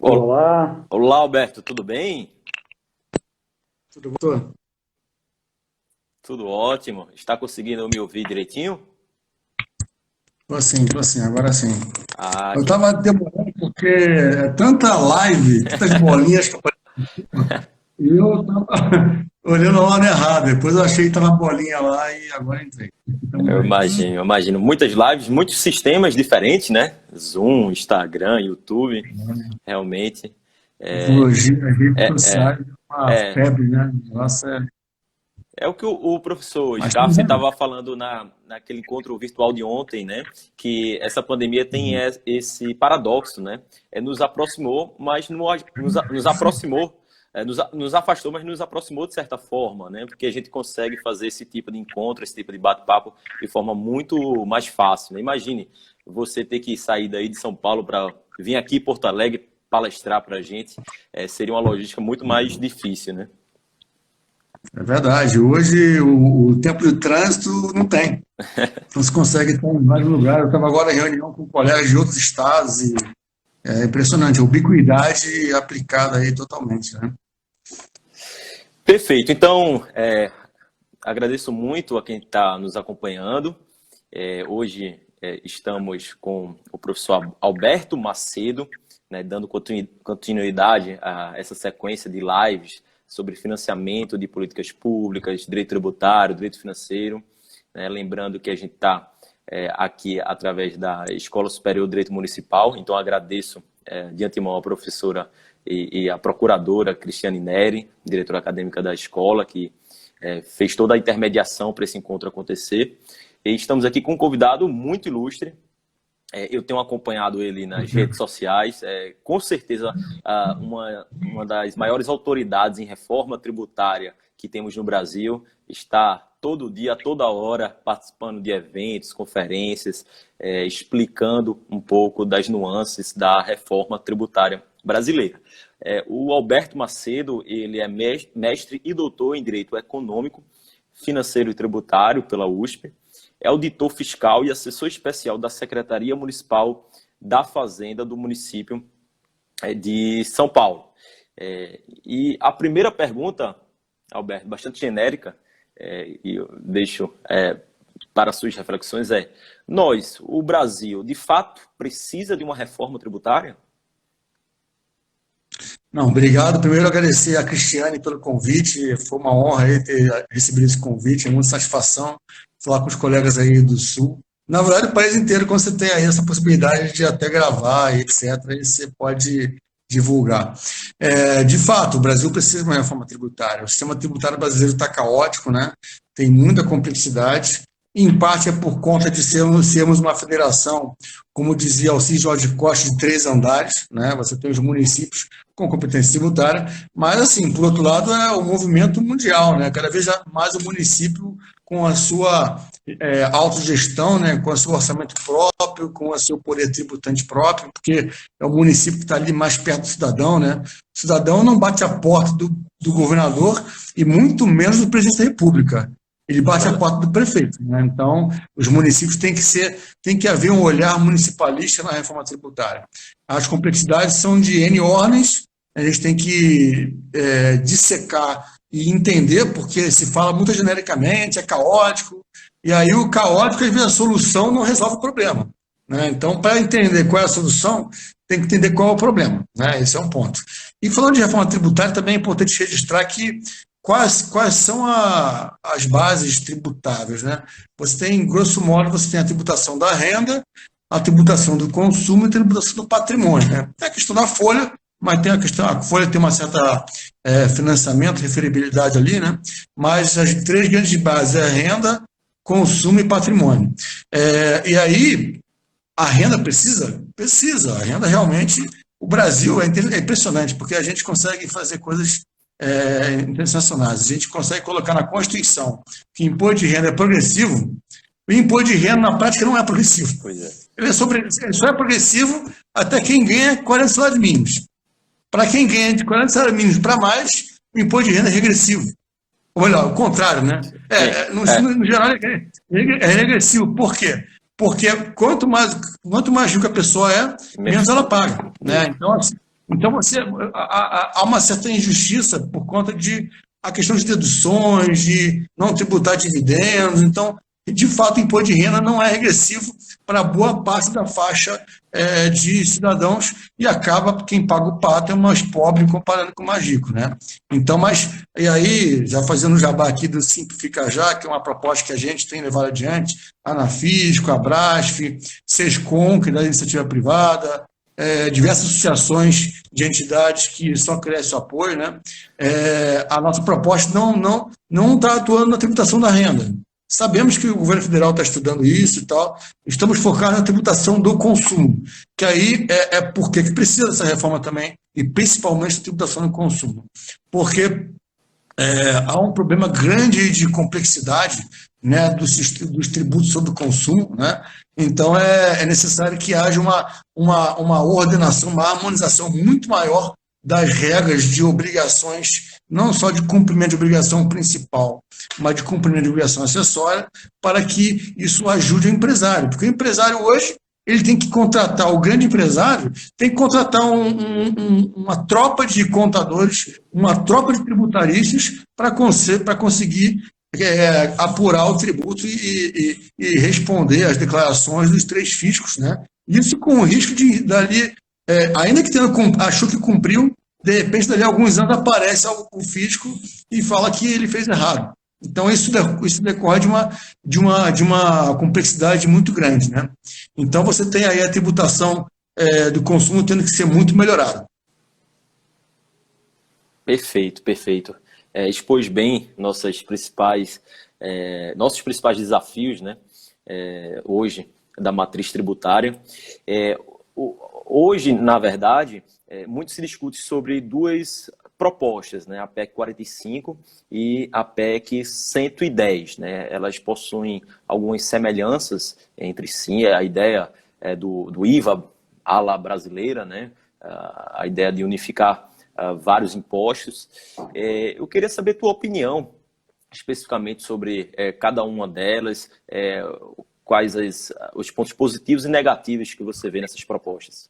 Ol- Olá, Olá, Alberto, tudo bem? tudo bom? Tudo ótimo. Está conseguindo me ouvir direitinho? Tô assim, agora sim. Ah, Eu que tava demorando porque é tanta live, tantas bolinhas que aparecem, e eu tava olhando a hora errada. Depois eu achei que tava a bolinha lá e agora entrei. Estamos eu aí. imagino, eu imagino. Muitas lives, muitos sistemas diferentes, né? Zoom, Instagram, YouTube, realmente. É, Tecnologia, redes é, é, sociais, é uma é, febre, né? Nossa, é o que o professor mas Scarfe estamos aí. estava falando naquele encontro virtual de ontem, né? Que essa pandemia tem esse paradoxo, né? Nos aproximou, mas nos aproximou, nos afastou, mas nos aproximou de certa forma, né? Porque a gente consegue fazer esse tipo de encontro, esse tipo de bate-papo de forma muito mais fácil, né? Imagine você ter que sair daí de São Paulo para vir aqui em Porto Alegre palestrar para a gente, seria uma logística muito mais difícil, né? É verdade. Hoje o tempo de trânsito não tem. Então se consegue estar em vários lugares. Eu estava agora em reunião com colegas de outros estados e é impressionante, a ubiquidade aplicada aí totalmente, né? Perfeito. Então, agradeço muito a quem está nos acompanhando. Hoje estamos com o professor Alberto Macedo, né, dando continuidade a essa sequência de lives sobre financiamento de políticas públicas, direito tributário, direito financeiro. Né, lembrando que a gente está aqui através da Escola Superior de Direito Municipal, então agradeço de antemão a professora e a procuradora Cristiane Neri, diretora acadêmica da escola, que fez toda a intermediação para esse encontro acontecer. E estamos aqui com um convidado muito ilustre. Eu tenho acompanhado ele nas redes sociais. Com certeza, uma das maiores autoridades em reforma tributária que temos no Brasil. Está todo dia, toda hora, participando de eventos, conferências, explicando um pouco das nuances da reforma tributária brasileira. O Alberto Macedo, ele é mestre e doutor em Direito Econômico, Financeiro e Tributário pela USP, é auditor fiscal e assessor especial da Secretaria Municipal da Fazenda do município de São Paulo. E a primeira pergunta, Alberto, bastante genérica, e eu deixo para suas reflexões, o Brasil, de fato, precisa de uma reforma tributária? Não, obrigado. Primeiro agradecer a Cristiane pelo convite. Foi uma honra aí ter recebido esse convite, é muita satisfação falar com os colegas aí do Sul. Na verdade, o país inteiro, quando você tem aí essa possibilidade de até gravar e etc., aí você pode divulgar. De fato, o Brasil precisa de uma reforma tributária. O sistema tributário brasileiro está caótico, né? Tem muita complexidade. Em parte é por conta de sermos uma federação, como dizia Alcides Jorge Costa, de 3 andares, né? Você tem os municípios com competência tributária, mas, assim, por outro lado, é o movimento mundial, né? Cada vez mais o município com a sua autogestão, né? Com o seu orçamento próprio, com o seu poder tributante próprio, porque é o município que está ali mais perto do cidadão, né? O cidadão não bate a porta do governador e muito menos do presidente da República. Ele bate a porta do prefeito, né? Então, os municípios tem que haver um olhar municipalista na reforma tributária. As complexidades são de N ordens, a gente tem que dissecar e entender, porque se fala muito genericamente, é caótico, e aí o caótico, às vezes, a solução não resolve o problema, né? Então, para entender qual é a solução, tem que entender qual é o problema, né? Esse é um ponto. E falando de reforma tributária, também é importante registrar que quais são as bases tributáveis, né? Você tem, grosso modo, você tem a tributação da renda, a tributação do consumo e a tributação do patrimônio, né? Tem a questão da folha, mas tem a folha tem uma certa financiamento, referibilidade ali, né? Mas as 3 grandes bases é renda, consumo e patrimônio. E aí, a renda precisa? Precisa. A renda realmente, o Brasil é impressionante, porque a gente consegue fazer coisas sensacionais. A gente consegue colocar na Constituição que imposto de renda é progressivo, o imposto de renda na prática não é progressivo. Pois é. Ele só é progressivo até quem ganha 40 salários mínimos. Para quem ganha de 40 salários mínimos para mais, o imposto de renda é regressivo. Ou melhor, o contrário, né? No geral, é regressivo. Por quê? Porque quanto mais rica a pessoa é, menos ela paga, né? Então, assim, Então, há uma certa injustiça por conta de a questão de deduções, de não tributar dividendos. Então, de fato, o imposto de renda não é regressivo para boa parte da faixa de cidadãos e acaba quem paga o pato é o mais pobre comparando com o mais rico, né? Então, e aí, já fazendo o jabá aqui do Simplifica Já, que é uma proposta que a gente tem levado adiante, a Anafisco, a Brasf, Sescom, que é da iniciativa privada, diversas associações de entidades que só crescem o apoio, né? A nossa proposta não está atuando na tributação da renda. Sabemos que o governo federal está estudando isso e tal, estamos focados na tributação do consumo, que aí porque que precisa dessa reforma também, e principalmente a tributação do consumo, porque há um problema grande de complexidade, né, dos tributos sobre o consumo, né? Então é necessário que haja uma ordenação, uma harmonização muito maior das regras de obrigações, não só de cumprimento de obrigação principal, mas de cumprimento de obrigação acessória, para que isso ajude o empresário. Porque o empresário hoje, ele tem que contratar, o grande empresário tem que contratar uma tropa de contadores, uma tropa de tributaristas para conseguir apurar o tributo e responder às declarações dos 3 fiscos, né? Isso com o risco de, dali, ainda que achou que cumpriu, de repente, dali a alguns anos, aparece o fisco e fala que ele fez errado. Então, isso decorre de uma complexidade muito grande, né? Então, você tem aí a tributação do consumo tendo que ser muito melhorada. Perfeito, perfeito. Expôs bem nossos principais desafios, né? Hoje, da matriz tributária. Hoje, na verdade, muito se discute sobre 2 propostas, né? A PEC 45 e a PEC 110, né? Elas possuem algumas semelhanças entre si. A ideia do IVA à la brasileira, né? A ideia de unificar vários impostos. Eu queria saber a tua opinião, especificamente sobre cada uma delas, quais os pontos positivos e negativos que você vê nessas propostas.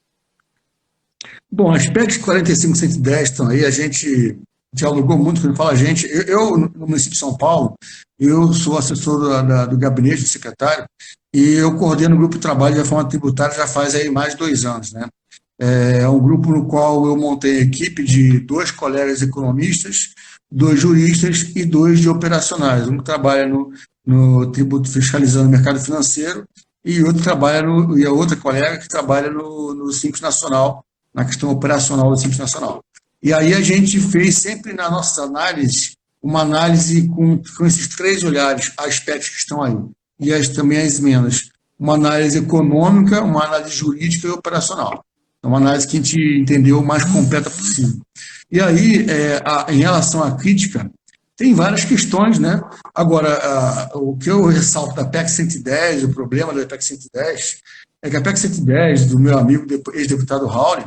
Bom, as PECs 45 e 110 estão aí, a gente dialogou muito, quando fala a gente, eu no município de São Paulo, eu sou assessor do gabinete do secretário e eu coordeno o grupo de trabalho de reforma tributária já faz aí mais de 2 anos, né? É um grupo no qual eu montei a equipe de 2 colegas economistas, 2 juristas e 2 de operacionais. Um que trabalha no tributo fiscalizando o mercado financeiro e a outra colega que trabalha no Simples Nacional, na questão operacional do Simples Nacional. E aí a gente fez sempre nas nossas análises, uma análise com esses 3 olhares, aspectos que estão aí, e também as emendas. Uma análise econômica, uma análise jurídica e operacional. É uma análise que a gente entendeu o mais completa possível. E aí, em relação à crítica, tem várias questões, né? Agora, o que eu ressalto da PEC 110, o problema da PEC 110, é que a PEC 110, do meu amigo ex-deputado Raul,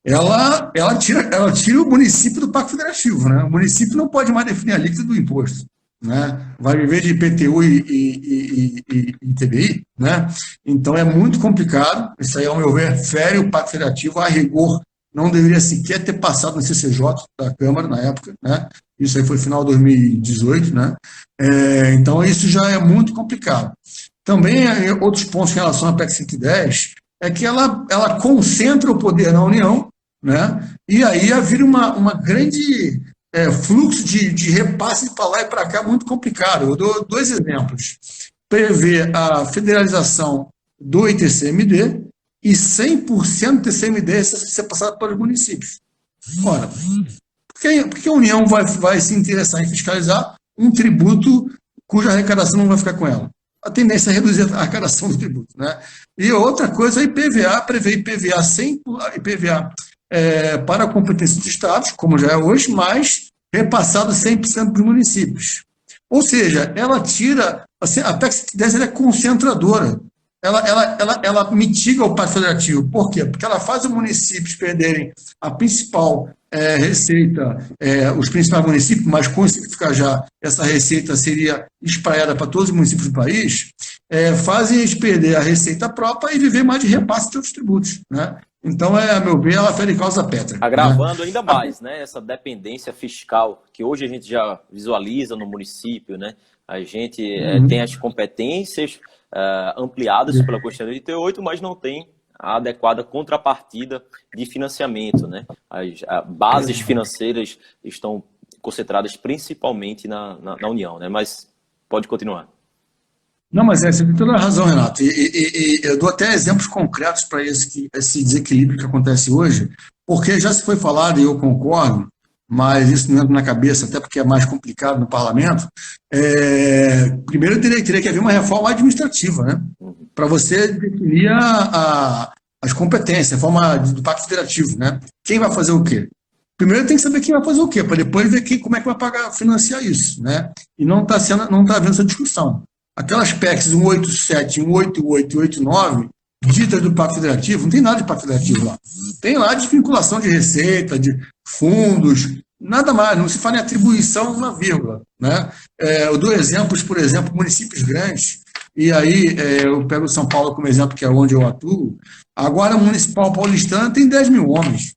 ela tira o município do Pacto Federativo, né? O município não pode mais definir a alíquota do imposto, né? Vai viver de IPTU e ITBI, né? Então é muito complicado. Isso aí, ao meu ver, fere o Pacto Federativo. A rigor, não deveria sequer ter passado no CCJ da Câmara na época, né? Isso aí foi final de 2018, né? Então isso já é muito complicado. Também outros pontos em relação à PEC 110 é que ela concentra o poder na União, né? E aí vira uma grande fluxo de repasse para lá e para cá muito complicado. Eu dou 2 exemplos. Prevê a federalização do ITCMD e 100% do ITCMD ser passado para os municípios. Ora, por que a União vai se interessar em fiscalizar um tributo cuja arrecadação não vai ficar com ela? A tendência é reduzir a arrecadação do tributo, né? E outra coisa, a IPVA prevê IPVA para a competência dos estados, como já é hoje, mas repassado 100% para os municípios. Ou seja, ela tira, assim, a PEC 110 é concentradora, ela mitiga o Pacto Federativo. Por quê? Porque ela faz os municípios perderem a principal receita, os principais municípios, mas com Simplifica Já, essa receita seria espalhada para todos os municípios do país, fazem eles perder a receita própria e viver mais de repasse de outros tributos, né? Então, a meu ver, ela fere causa pétrea, né? Agravando ainda mais, né, essa dependência fiscal, que hoje a gente já visualiza no município, né? A gente tem as competências ampliadas pela Constituição de 88, mas não tem a adequada contrapartida de financiamento, né? As bases financeiras estão concentradas principalmente na União, né? Mas pode continuar. Não, mas você tem toda a razão, Renato. E eu dou até exemplos concretos para esse desequilíbrio que acontece hoje, porque já se foi falado, e eu concordo, mas isso não entra na cabeça, até porque é mais complicado no parlamento. Primeiro, teria que haver uma reforma administrativa, né? Para você definir as competências, a forma do Pacto Federativo, né? Quem vai fazer o quê? Primeiro tem que saber quem vai fazer o quê, para depois ver como é que vai financiar isso, né? E não está havendo essa discussão. Aquelas PECs 187, 188 e 189, ditas do Pacto Federativo, não tem nada de Pacto Federativo lá. Tem lá desvinculação de receita, de fundos, nada mais, não se fala em atribuição uma vírgula, né? Eu dou exemplos, por exemplo, municípios grandes, e aí eu pego São Paulo como exemplo, que é onde eu atuo. A Guarda Municipal Paulistana tem 10 mil homens.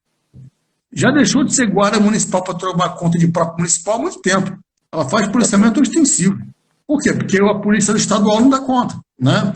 Já deixou de ser guarda municipal para tomar conta de próprio municipal há muito tempo. Ela faz policiamento ostensivo. Por quê? Porque a polícia estadual não dá conta, né?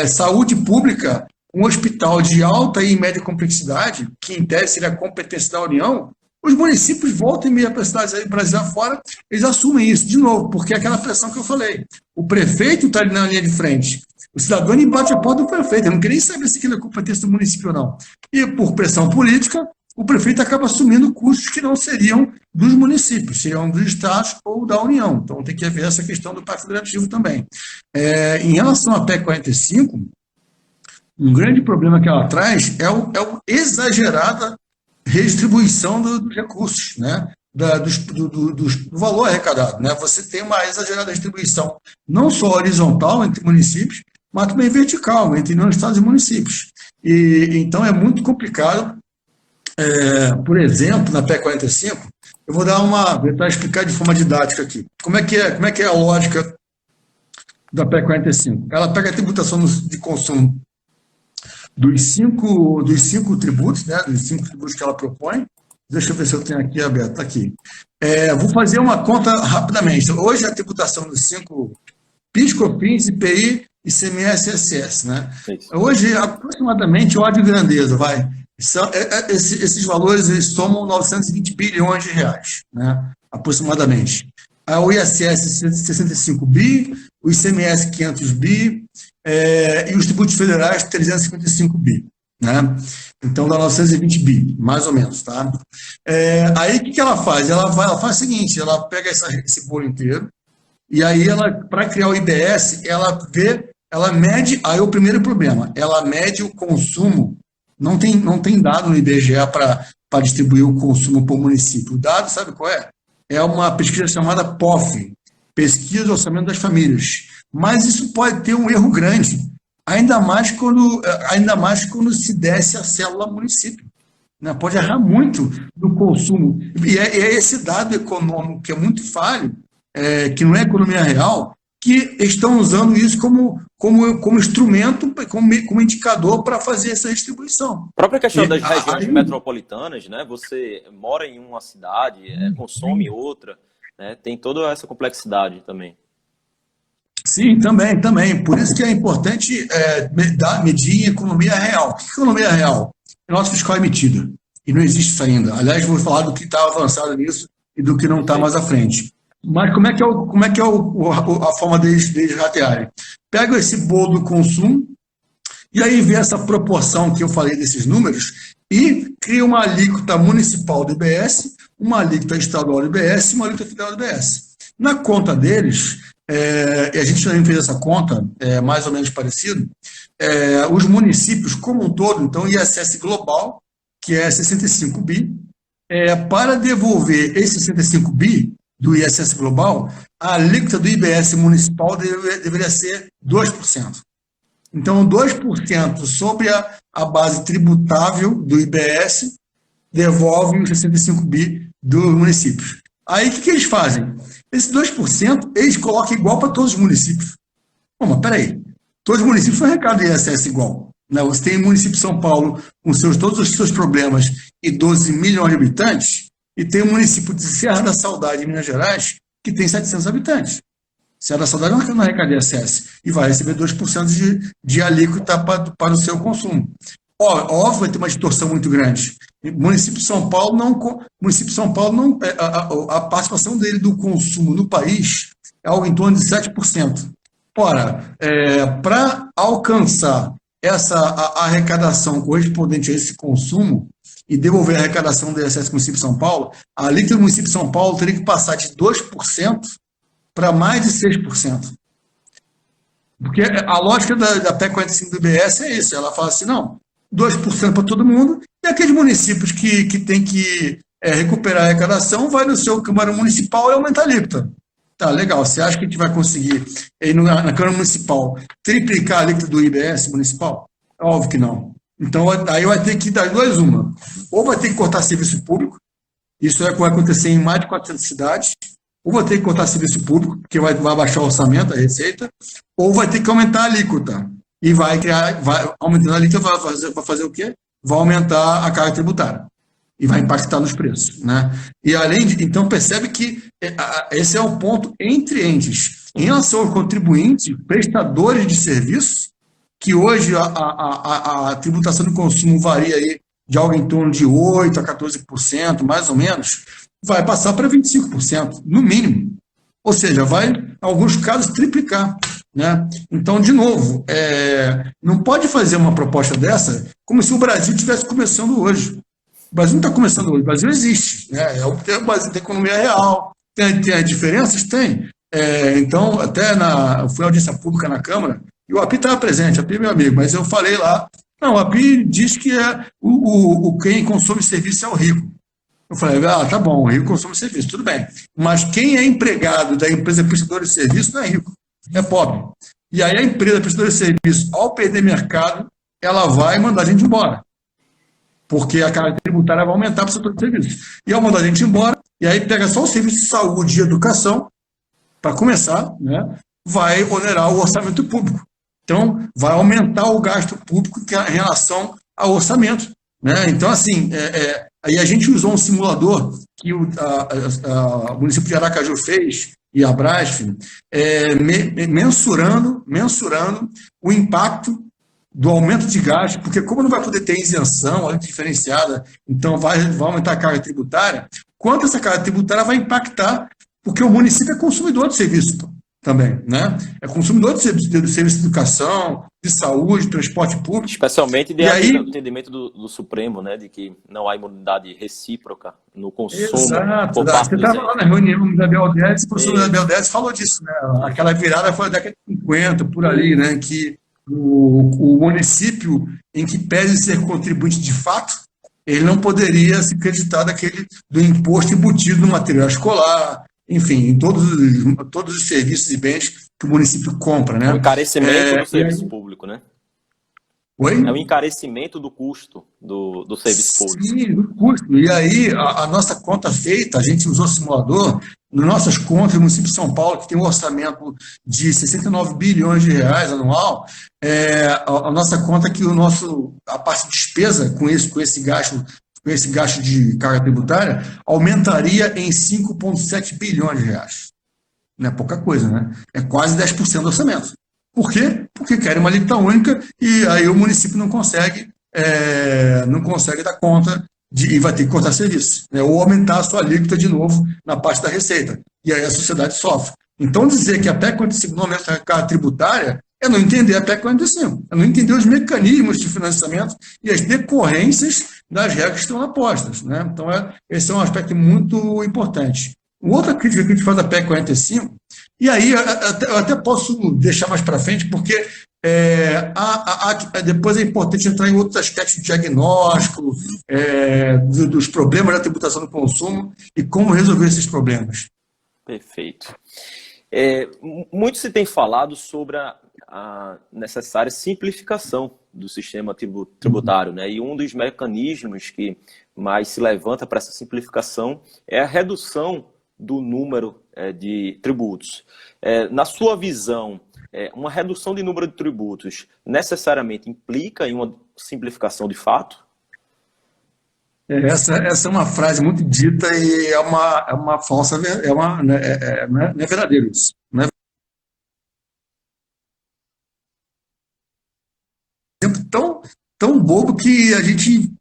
Saúde pública, um hospital de alta e média complexidade, que em tese seria a competência da União, os municípios voltam e meia para as cidades aí, Brasil afora, eles assumem isso de novo, porque é aquela pressão que eu falei. O prefeito está ali na linha de frente. O cidadão bate a porta do prefeito. Eu não queria nem saber se aquilo é competência do município ou não. E por pressão política, o prefeito acaba assumindo custos que não seriam dos municípios, seriam dos estados ou da União. Então tem que haver essa questão do Pacto Federativo também. Em relação à PEC 45, um grande problema que ela traz é o exagerada redistribuição dos recursos, né? Do valor arrecadado, né? Você tem uma exagerada distribuição, não só horizontal entre municípios, mas também vertical, entre estados e municípios. Então é muito complicado. Por exemplo, na PEC 45, eu vou tentar explicar de forma didática aqui. Como é que é a lógica da PEC 45? Ela pega a tributação de consumo dos cinco tributos, né, dos 5 tributos que ela propõe. Deixa eu ver se eu tenho aqui aberto. Está aqui. Vou fazer uma conta rapidamente. Hoje a tributação dos 5 PIS, COFINS, IPI, ICMS e ISS, né? Hoje, aproximadamente, ordem de grandeza, vai. Esses valores eles somam 920 bilhões de reais, né, aproximadamente. O ISS 65 bi, o ICMS 500 bi e os tributos federais 355 bi, né? Então dá 920 bi, mais ou menos, tá? Aí o que ela faz? Ela faz o seguinte, ela pega esse bolo inteiro e aí para criar o IBS, ela mede, aí o primeiro problema, ela mede o consumo. Não tem dado no IBGE para distribuir o consumo por município. O dado, sabe qual é? É uma pesquisa chamada POF, Pesquisa do Orçamento das Famílias. Mas isso pode ter um erro grande, ainda mais quando se desce a célula município, né? Pode errar muito no consumo. E é esse dado econômico que é muito falho, que não é economia real, que estão usando isso como instrumento, como indicador para fazer essa distribuição. A própria questão das regiões metropolitanas, né? Você mora em uma cidade, consome outra, né? Tem toda essa complexidade também. Sim, também. Por isso que é importante medir em economia real. O que é economia real? É nota fiscal emitida. E não existe isso ainda. Aliás, vou falar do que está avançado nisso e do que não está mais à frente. Mas como é que é a forma deles ratearem? Pega esse bolo do consumo e aí vê essa proporção que eu falei desses números e cria uma alíquota municipal do IBS, uma alíquota estadual do IBS e uma alíquota federal do IBS. Na conta deles, e a gente também fez essa conta, mais ou menos parecido, os municípios como um todo, então ISS global, que é 65 bi, para devolver esse 65 bi, do ISS global, a alíquota do IBS municipal deveria ser 2%. Então, 2% sobre a base tributável do IBS devolve os 65 bi dos municípios. Aí, o que eles fazem? Esse 2%, eles colocam igual para todos os municípios. Bom, mas peraí, todos os municípios não arrecadam ISS igual. né? Você tem o município de São Paulo com todos os seus problemas e 12 milhões de habitantes, e tem o município de Serra da Saudade, em Minas Gerais, que tem 700 habitantes. Serra da Saudade não arrecada ISS e vai receber 2% de alíquota para o seu consumo. Óbvio, vai ter uma distorção muito grande. O município de São Paulo não, a participação dele do consumo no país é algo em torno de 7%. Ora, para alcançar a arrecadação correspondente a esse consumo e devolver a arrecadação do ISS do município de São Paulo, a alíquota do município de São Paulo teria que passar de 2% para mais de 6%. Porque a lógica da PEC 45 do IBS é isso, ela fala assim, não, 2% para todo mundo, e aqueles municípios que têm que recuperar a arrecadação, vai no seu Câmara Municipal e aumentar a alíquota. Tá, legal, você acha que a gente vai conseguir, na Câmara Municipal, triplicar a alíquota do IBS municipal? Óbvio que não. Então, aí vai ter que dar duas uma. Ou vai ter que cortar serviço público, isso vai acontecer em mais de 400 cidades, ou vai ter que cortar serviço público, porque vai baixar o orçamento, a receita, ou vai ter que aumentar a alíquota. E aumentando a alíquota, vai fazer o quê? Vai aumentar a carga tributária. E vai impactar nos preços, né? E então percebe que esse é o ponto entre entes. Em relação aos contribuintes, prestadores de serviços, que hoje a tributação do consumo varia aí de algo em torno de 8% a 14%, mais ou menos, vai passar para 25%, no mínimo. Ou seja, vai, em alguns casos, triplicar, né? Então, de novo, não pode fazer uma proposta dessa como se o Brasil estivesse começando hoje. O Brasil não está começando hoje, o Brasil existe, né? O Brasil tem economia real, tem diferenças? Tem. Então, até eu fui à audiência pública na Câmara, e o API estava presente, o API é meu amigo, mas eu falei lá, não, o API diz que quem consome serviço é o rico. Eu falei, tá bom, o rico consome serviço, tudo bem. Mas quem é empregado da empresa prestadora de serviço não é rico, é pobre. E aí a empresa prestadora de serviço, ao perder mercado, ela vai mandar a gente embora. Porque a carga tributária vai aumentar para o setor de serviços. E ao mandar a gente embora, e aí pega só o serviço de saúde e educação, para começar, né, vai onerar o orçamento público. Então, vai aumentar o gasto público em relação ao orçamento, né? Então, assim, aí a gente usou um simulador que o município de Aracaju fez, e a Brasf, mensurando o impacto do aumento de gasto, porque como não vai poder ter isenção, além diferenciada, então vai aumentar a carga tributária, quanto essa carga tributária vai impactar, porque o município é consumidor de serviço também, né? É consumidor de serviço de educação, de saúde, de transporte público. Especialmente de entendimento do Supremo, né? De que não há imunidade recíproca no consumo. Exato. Você estava lá na reunião da BLDS, o professor da BLDS falou disso, né? Aquela virada foi na década de 50, por ali, né? Que o município, em que pese ser contribuinte de fato, ele não poderia se acreditar do imposto embutido no material escolar, enfim, em todos os serviços e bens que o município compra, né? É o encarecimento do serviço público, né? Oi? É o encarecimento do custo do serviço público. Sim, do custo. E aí, a nossa conta feita, a gente usou simulador, nas nossas contas, o município de São Paulo, que tem um orçamento de 69 bilhões de reais anual, a nossa conta é que a parte de despesa com esse gasto de carga tributária aumentaria em 5,7 bilhões de reais. Não é pouca coisa, né? É quase 10% do orçamento. Por quê? Porque querem uma alíquota única e aí o município não consegue dar conta e vai ter que cortar serviço, né? Ou aumentar a sua alíquota de novo na parte da receita. E aí a sociedade sofre. Então, dizer que a PEC 45 não aumenta a carga tributária é não entender a PEC 45, é não entender os mecanismos de financiamento e as decorrências das regras que estão apostas, né? Então, esse é um aspecto muito importante. Outra crítica que a gente faz da PEC 45, e aí eu até posso deixar mais para frente, porque depois é importante entrar em outros aspectos de diagnóstico, dos problemas da tributação do consumo e como resolver esses problemas. Perfeito. Muito se tem falado sobre a necessária simplificação do sistema tributário, né? E um dos mecanismos que mais se levanta para essa simplificação é a redução do número de tributos. Na sua visão, uma redução de número de tributos necessariamente implica em uma simplificação de fato? Essa é uma frase muito dita e é uma falsa, não é verdadeiro isso. Não é exemplo tão bobo que a gente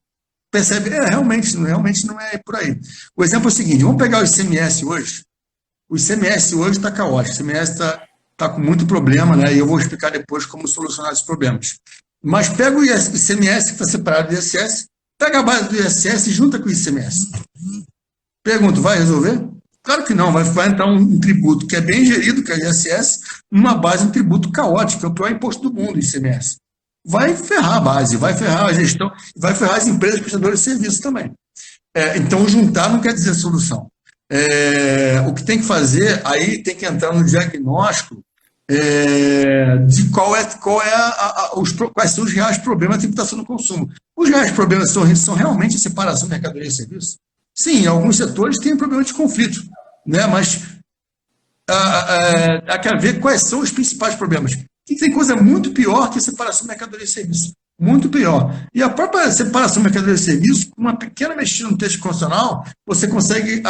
percebe, realmente não é por aí. O exemplo é o seguinte, vamos pegar o ICMS hoje. O ICMS hoje está caótico, o ICMS está com muito problema, né? E eu vou explicar depois como solucionar esses problemas. Mas pega o ICMS que está separado do ISS, pega a base do ISS e junta com o ICMS. Pergunto, vai resolver? Claro que não, vai entrar um tributo que é bem gerido, que é o ISS, numa base de um tributo caótico, que é o pior imposto do mundo, o ICMS. Vai ferrar a base, vai ferrar a gestão, vai ferrar as empresas prestadoras de serviço também. Então, juntar não quer dizer solução. O que tem que fazer, aí tem que entrar no diagnóstico de quais são os reais problemas da tributação no consumo. Os reais problemas são realmente a separação de mercadoria e serviço? Sim, alguns setores têm problema de conflito, né? Mas há que ver quais são os principais problemas. E tem coisa muito pior que a separação de mercadoria e serviço. Muito pior. E a própria separação de mercadoria e serviço, com uma pequena mexida no texto constitucional, você consegue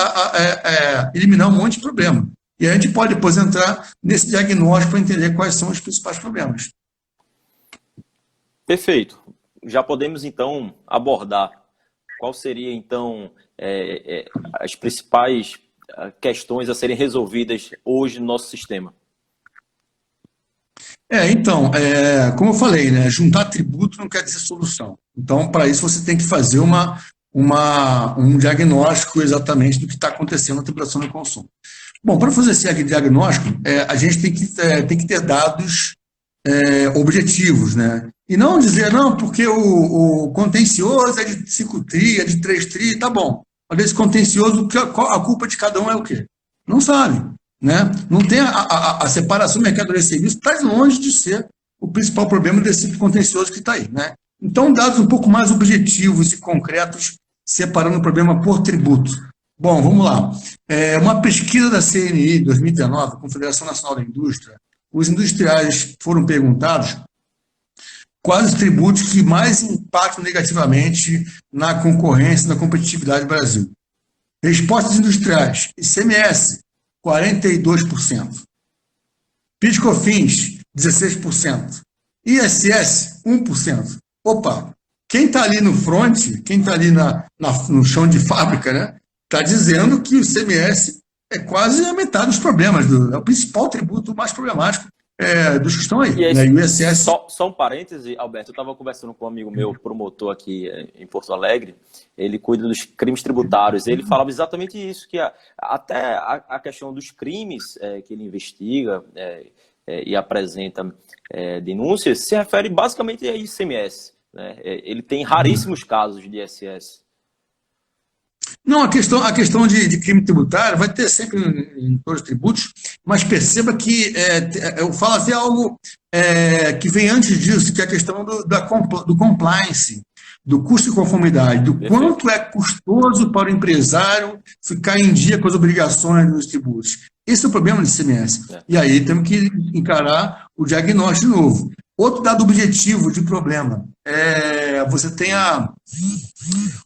eliminar um monte de problema. E a gente pode depois entrar nesse diagnóstico para entender quais são os principais problemas. Perfeito. Já podemos, então, abordar qual seria, então, as principais questões a serem resolvidas hoje no nosso sistema. Então, como eu falei, né, juntar tributo não quer dizer solução. Então, para isso, você tem que fazer um diagnóstico exatamente do que está acontecendo na tributação do consumo. Bom, para fazer esse diagnóstico, a gente tem que ter dados objetivos, né? E não dizer, não, porque o contencioso é de 5 tri, é de 3 tri, tá bom. Mas esse contencioso, a culpa de cada um é o quê? Não sabe. Né? Não tem a separação mercadoria e serviço, está longe de ser o principal problema desse contencioso que está aí. Né? Então, dados um pouco mais objetivos e concretos, separando o problema por tributo. Bom, vamos lá. Uma pesquisa da CNI, 2019, Confederação Nacional da Indústria, os industriais foram perguntados quais os tributos que mais impactam negativamente na concorrência e na competitividade do Brasil. Respostas industriais: ICMS, 42%. PIS/COFINS, 16%. ISS, 1%. Opa, quem está ali no front, quem está ali no chão de fábrica, né, está dizendo que o ICMS é quase a metade dos problemas, é o principal tributo mais problemático dos que estão aí. E né? E o ISS... Só um parêntese, Alberto, eu estava conversando com um amigo meu, promotor aqui em Porto Alegre, ele cuida dos crimes tributários, ele falava exatamente isso, que até a questão dos crimes que ele investiga e apresenta denúncias se refere basicamente a ICMS. Né? Ele tem raríssimos casos de ISS. Não, a questão de crime tributário vai ter sempre em todos os tributos, mas perceba que eu falo até algo que vem antes disso, que é a questão do compliance, do custo de conformidade, do quanto é custoso para o empresário ficar em dia com as obrigações dos tributos. Esse é o problema do ICMS. E aí temos que encarar o diagnóstico de novo. Outro dado objetivo de problema você tem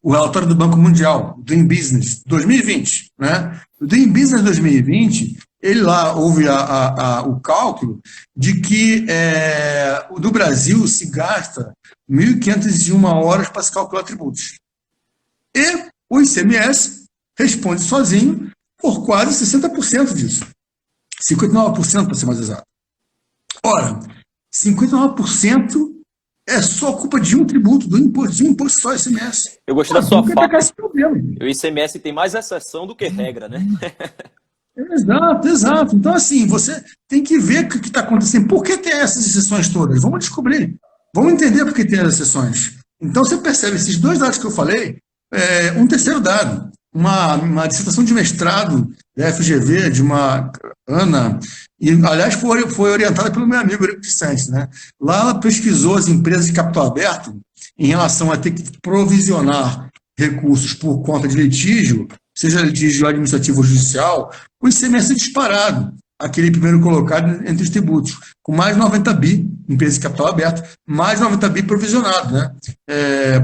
o relatório do Banco Mundial, Doing Business 2020. Né? O Doing Business 2020, ele lá houve o cálculo de que no Brasil se gasta 1.501 horas para se calcular tributos. E o ICMS responde sozinho por quase 60% disso. 59% para ser mais exato. Ora, 59% é só culpa de um tributo, de um imposto só, ICMS. Eu gostei da sua fala. O ICMS tem mais exceção do que regra, né? Exato. Então, assim, você tem que ver o que está acontecendo. Por que tem essas exceções todas? Vamos descobrir. Vamos entender por que tem as exceções. Então, você percebe esses dois dados que eu falei, um terceiro dado. Uma dissertação de mestrado da FGV, de uma Ana, e, aliás, foi orientada pelo meu amigo Eurico de Santos, né? Lá ela pesquisou as empresas de capital aberto em relação a ter que provisionar recursos por conta de litígio, seja litígio administrativo ou judicial, o ICMS é disparado. aquele primeiro colocado entre os tributos, com mais 90 bi, empresa de capital aberto, mais 90 bi provisionado, né?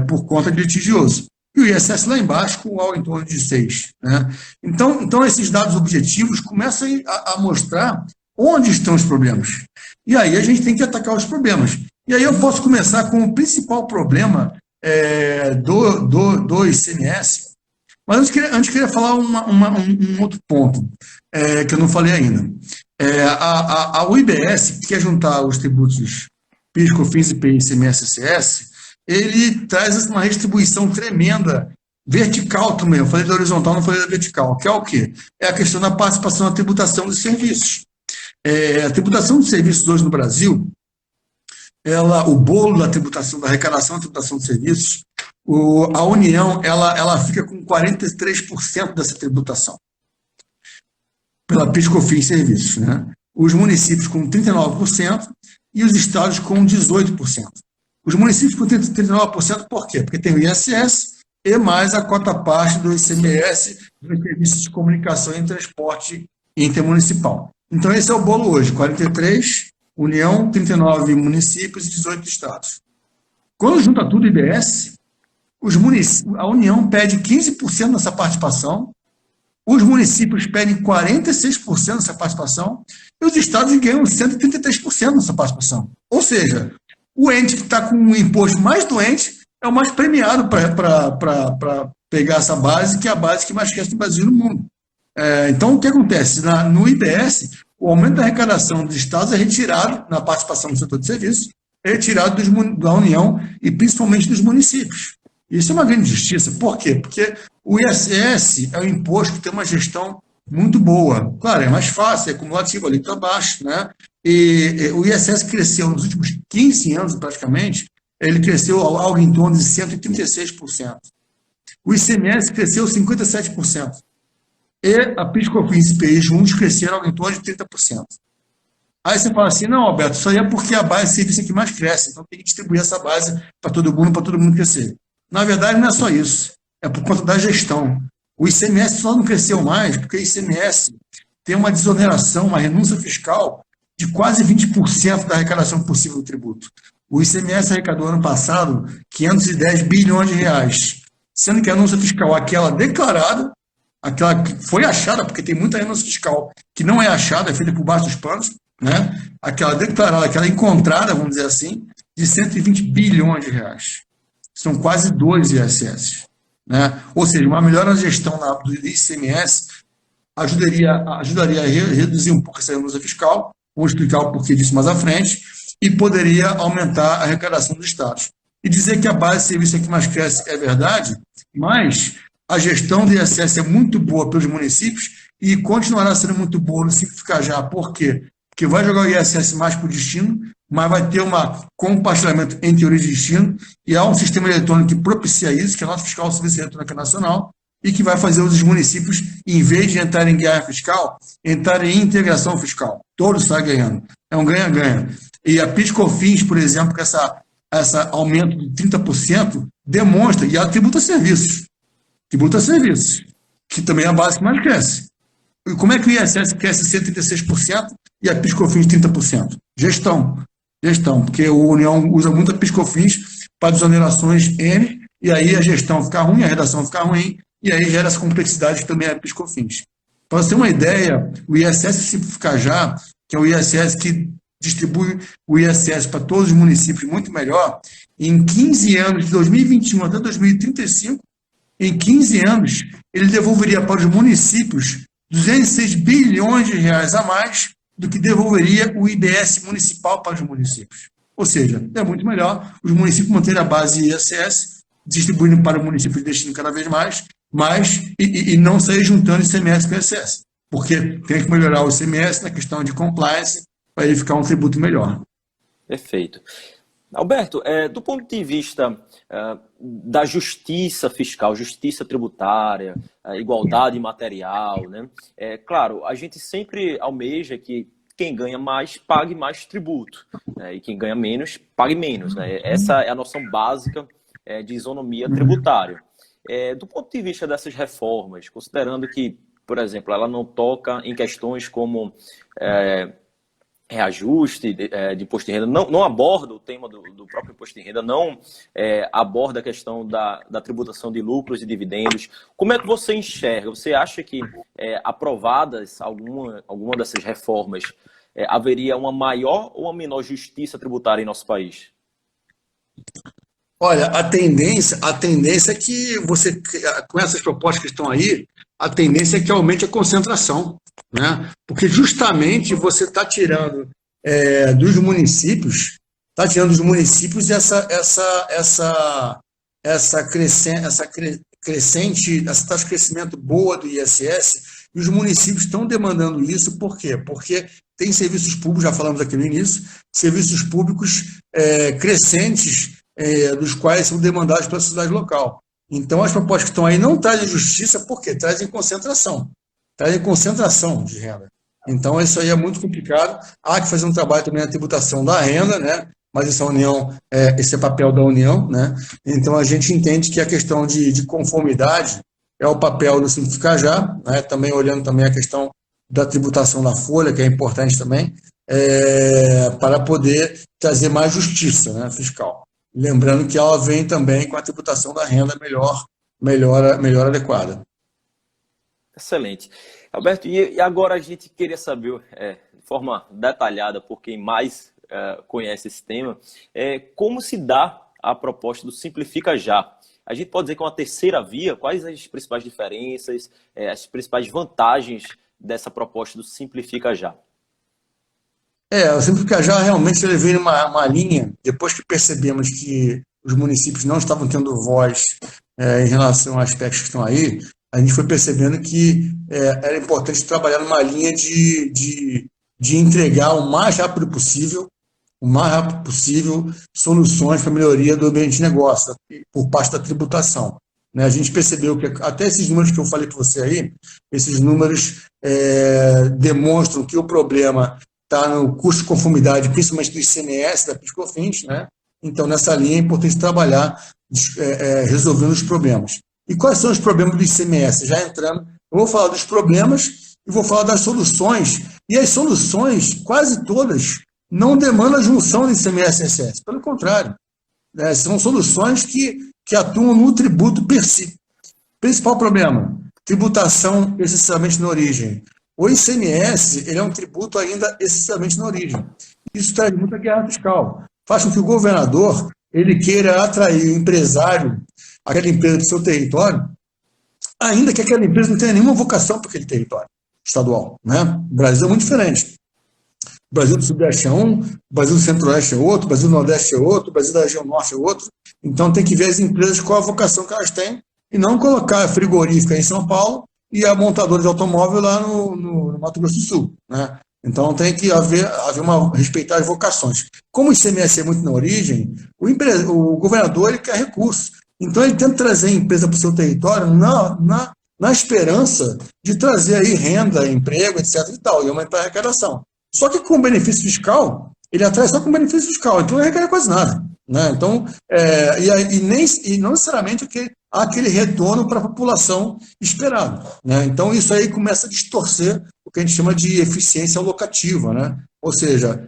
Por conta de litigioso. E o ISS lá embaixo com algo em torno de 6. Né? Então, esses dados objetivos começam a mostrar onde estão os problemas. E aí a gente tem que atacar os problemas. E aí eu posso começar com o principal problema do ICMS, mas antes queria falar um outro ponto que eu não falei ainda. A UIBS, que quer juntar os tributos PIS, COFINS, IPI, ICMS e ICS, ele traz uma redistribuição tremenda, vertical também. Eu falei da horizontal, não falei da vertical, que é o quê? É a questão da participação na tributação dos serviços. A tributação dos serviços hoje no Brasil, o bolo da tributação, da arrecadação da tributação de serviços, a União ela fica com 43% dessa tributação, pela PIS, COFINS e serviços. Né? Os municípios com 39% e os estados com 18%. Os municípios com 39% por quê? Porque tem o ISS e mais a cota parte do ICMS dos serviços de comunicação e transporte intermunicipal. Então esse é o bolo hoje, 43, União, 39 municípios e 18 estados. Quando junta tudo o IBS, a União pede 15% dessa participação, os municípios pedem 46% dessa participação e os estados ganham 133% dessa participação. Ou seja, o ente que está com o imposto mais doente é o mais premiado para pegar essa base, que é a base que mais cresce no Brasil e no mundo. Então, o que acontece? No IBS, o aumento da arrecadação dos estados é retirado na participação do setor de serviços, é retirado da União e principalmente dos municípios. Isso é uma grande injustiça. Por quê? Porque o ISS é um imposto que tem uma gestão muito boa. Claro, é mais fácil, é acumulativo, ali está baixo, né? E o ISS cresceu nos últimos 15 anos, praticamente, ele cresceu algo em torno de 136%. O ICMS cresceu 57%. E a PIS, COFINS e IPI juntos cresceram algo em torno de 30%. Aí você fala assim, não, Alberto, isso aí é porque a base de serviço é que mais cresce, então tem que distribuir essa base para todo mundo crescer. Na verdade, não é só isso, é por conta da gestão. O ICMS só não cresceu mais porque o ICMS tem uma desoneração, uma renúncia fiscal de quase 20% da arrecadação possível do tributo. O ICMS arrecadou ano passado 510 bilhões de reais, sendo que a renúncia fiscal, aquela declarada, aquela que foi achada, porque tem muita renúncia fiscal que não é achada, é feita por baixo dos panos, né? Aquela declarada, aquela encontrada, vamos dizer assim, de 120 bilhões de reais. São quase 2 ISS. Né? Ou seja, uma melhor na gestão do ICMS ajudaria a reduzir um pouco essa renúncia fiscal, vou explicar o porquê disso mais à frente, e poderia aumentar a arrecadação dos estados. E dizer que a base de serviço é que mais cresce é verdade, mas a gestão do ISS é muito boa pelos municípios e continuará sendo muito boa no Simplificar Já. Por quê? Porque vai jogar o ISS mais para o destino, mas vai ter um compartilhamento entre origem e destino, e há um sistema eletrônico que propicia isso, que é a nota fiscal do Serviço Eletrônico Nacional, e que vai fazer os municípios, em vez de entrarem em guerra fiscal, entrarem em integração fiscal. Todos saem ganhando. É um ganha-ganha. E a PIS/COFINS, por exemplo, com essa aumento de 30%, demonstra, e ela tributa serviços. Tributa serviços, que também é a base que mais cresce. E como é que o ISS cresce 136% e a PIS/COFINS 30%? Gestão, porque a União usa muito a PIS/COFINS para desonerações N, e aí a gestão fica ruim, a redação fica ruim, e aí gera essa complexidade que também é a PIS/COFINS. Para você ter uma ideia, o ISS Simplificar Já, que é o ISS que distribui o ISS para todos os municípios muito melhor, em 15 anos, de 2021 até 2035, em 15 anos, ele devolveria para os municípios 206 bilhões de reais a mais do que devolveria o IBS municipal para os municípios. Ou seja, é muito melhor os municípios manterem a base ISS, distribuindo para o município de destino cada vez mais e não sair juntando ICMS com ISS, porque tem que melhorar o ICMS na questão de compliance para ele ficar um tributo melhor. Perfeito. Alberto, do ponto de vista da justiça fiscal, justiça tributária, igualdade material, né? Claro, a gente sempre almeja que quem ganha mais pague mais tributo, né? E quem ganha menos pague menos, né? Essa é a noção básica de isonomia tributária. Do ponto de vista dessas reformas, considerando que por exemplo, ela não toca em questões como reajuste de imposto de renda, não aborda o tema do próprio imposto de renda, não aborda a questão da tributação de lucros e dividendos. Como é que você enxerga? Você acha que, aprovadas alguma dessas reformas, haveria uma maior ou uma menor justiça tributária em nosso país? Olha, a tendência é que você, com essas propostas que estão aí, a tendência é que aumente a concentração, né? Porque justamente você está tirando dos municípios, crescente, essa taxa de crescimento boa do ISS, e os municípios estão demandando isso, por quê? Porque tem serviços públicos, já falamos aqui no início, serviços públicos crescentes, dos quais são demandados pela sociedade local. Então, as propostas que estão aí não trazem justiça, por quê? Trazem concentração de renda. Então, isso aí é muito complicado. Há que fazer um trabalho também na tributação da renda, né? Mas esse é papel da União, né? Então, a gente entende que a questão de conformidade é o papel do Simplificar Já, né? Também olhando também a questão da tributação da folha, que é importante também, para poder trazer mais justiça, né, fiscal. Lembrando que ela vem também com a tributação da renda melhor adequada. Excelente. Alberto, e agora a gente queria saber, de forma detalhada, por quem mais conhece esse tema, como se dá a proposta do Simplifica Já. A gente pode dizer que é uma terceira via. Quais as principais diferenças, as principais vantagens dessa proposta do Simplifica Já? O Simplificar Já realmente ele veio numa linha, depois que percebemos que os municípios não estavam tendo voz em relação a aspectos que estão aí, a gente foi percebendo que era importante trabalhar numa linha de entregar o mais rápido possível, soluções para a melhoria do ambiente de negócio, por parte da tributação. Né? A gente percebeu que até esses números que eu falei para você aí, esses números demonstram que o problema está no custo de conformidade, principalmente do ICMS, da PIS/COFINS, né? Então, nessa linha é importante trabalhar resolvendo os problemas. E quais são os problemas do ICMS? Já entrando, eu vou falar dos problemas e vou falar das soluções. E as soluções, quase todas, não demandam a junção do ICMS e ISS. Pelo contrário, são soluções que atuam no tributo per si. Principal problema, tributação excessivamente na origem. O ICMS ele é um tributo ainda excessivamente na origem. Isso traz muita guerra fiscal. Faz com que o governador ele queira atrair o empresário, aquela empresa do seu território, ainda que aquela empresa não tenha nenhuma vocação para aquele território estadual. Né? O Brasil é muito diferente. O Brasil do Sudeste é um, o Brasil do Centro-Oeste é outro, o Brasil do Nordeste é outro, o Brasil da região Norte é outro. Então tem que ver as empresas qual a vocação que elas têm e não colocar a frigorífica em São Paulo e a montadora de automóvel lá no Mato Grosso do Sul, né? Então tem que respeitar as vocações. Como o ICMS é muito na origem, o governador ele quer recursos. Então ele tenta trazer a empresa para o seu território na esperança de trazer aí renda, emprego, etc. e tal, e aumentar a arrecadação. Só que com benefício fiscal, ele atrai só com benefício fiscal, então não requer quase nada. Né? Então, e não necessariamente aquele retorno para a população esperado. Né? Então, isso aí começa a distorcer o que a gente chama de eficiência alocativa. Né? Ou seja,